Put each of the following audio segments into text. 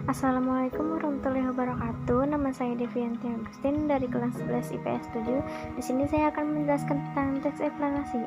Assalamualaikum warahmatullahi wabarakatuh. Nama saya Devianti Agustin dari kelas 11 IPS 7. Di sini saya akan menjelaskan tentang teks eksplanasi.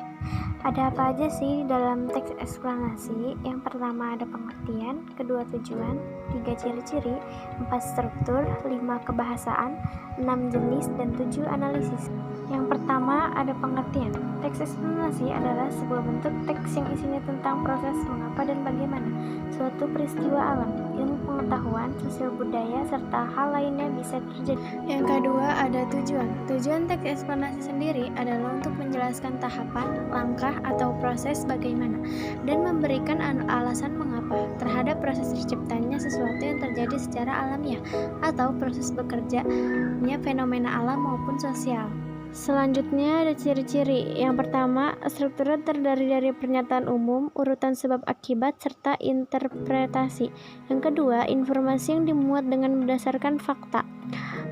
Ada apa aja sih dalam teks eksplanasi? Yang pertama ada pengertian, kedua tujuan, 3 ciri-ciri, 4 struktur, 5 kebahasaan, 6 jenis, dan 7 analisis. Yang pertama ada pengertian. Teks eksplanasi adalah sebuah bentuk teks yang isinya tentang proses mengapa dan bagaimana suatu peristiwa alam, ilmu pengetahuan, sosial budaya, serta hal lainnya bisa terjadi. Yang kedua ada tujuan. Tujuan teks eksplanasi sendiri adalah untuk menjelaskan tahapan, langkah, atau proses bagaimana dan memberikan alasan mengapa terhadap proses terciptanya sesuatu yang terjadi secara alamiah atau proses bekerjanya fenomena alam maupun sosial. Selanjutnya ada ciri-ciri. Yang pertama, strukturnya terdiri dari pernyataan umum, urutan sebab akibat, serta interpretasi. Yang kedua, informasi yang dimuat dengan berdasarkan fakta.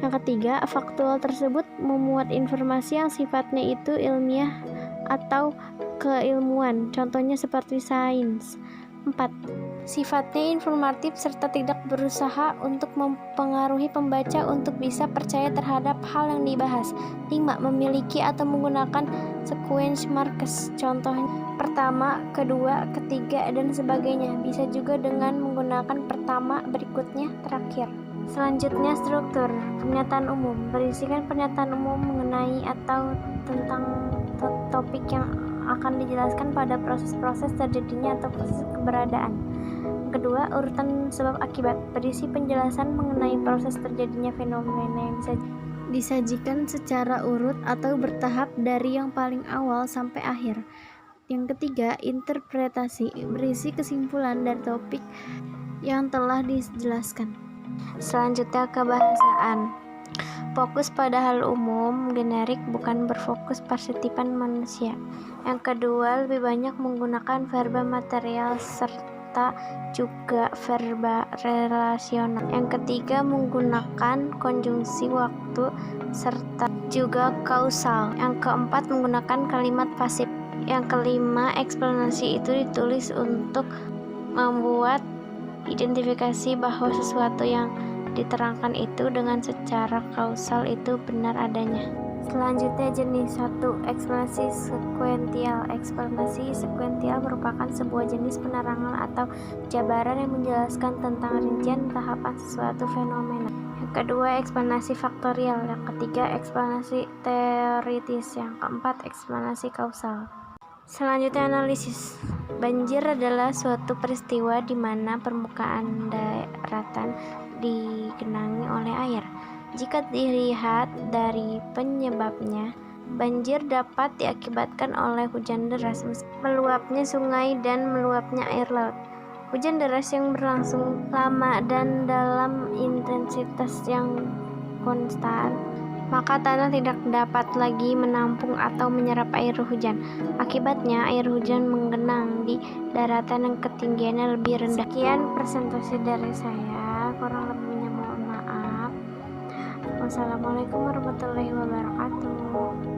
Yang ketiga, faktual tersebut memuat informasi yang sifatnya itu ilmiah atau keilmuan, contohnya seperti sains. 4. Sifatnya informatif serta tidak berusaha untuk mempengaruhi pembaca untuk bisa percaya terhadap hal yang dibahas. 5. Memiliki atau menggunakan sequence markers, contohnya pertama, kedua, ketiga, dan sebagainya. Bisa juga dengan menggunakan pertama, berikutnya, terakhir. Selanjutnya struktur. Pernyataan umum berisikan pernyataan umum mengenai atau tentang topik yang akan dijelaskan pada proses-proses terjadinya atau proses keberadaan. Kedua, urutan sebab akibat berisi penjelasan mengenai proses terjadinya fenomena yang bisa disajikan secara urut atau bertahap dari yang paling awal sampai akhir. Yang ketiga, interpretasi berisi kesimpulan dari topik yang telah dijelaskan. Selanjutnya, kebahasaan. Fokus pada hal umum, generik, bukan berfokus pada tipan manusia. Yang kedua, lebih banyak menggunakan verba material serta juga verba relasional. Yang ketiga, menggunakan konjungsi waktu serta juga kausal. Yang keempat, menggunakan kalimat pasif. Yang kelima, eksplanasi itu ditulis untuk membuat identifikasi bahwa sesuatu yang diterangkan itu dengan secara kausal itu benar adanya. Selanjutnya jenis 1. Eksplanasi sekuensial. Eksplanasi sekuensial merupakan sebuah jenis penerangan atau jabaran yang menjelaskan tentang rincian tahapan sesuatu fenomena. Yang kedua, eksplanasi faktorial. Yang ketiga, eksplanasi teoritis. Yang keempat, eksplanasi kausal. Selanjutnya analisis. Banjir adalah suatu peristiwa di mana permukaan daratan digenangi oleh air. Jika dilihat dari penyebabnya, banjir dapat diakibatkan oleh hujan deras, meluapnya sungai dan meluapnya air laut. Hujan deras yang berlangsung lama dan dalam intensitas yang konstan, maka tanah tidak dapat lagi menampung atau menyerap air hujan. Akibatnya, air hujan menggenang di daratan yang ketinggiannya lebih rendah. Sekian presentasi dari saya, kurang lebihnya mohon maaf. Wassalamualaikum warahmatullahi wabarakatuh.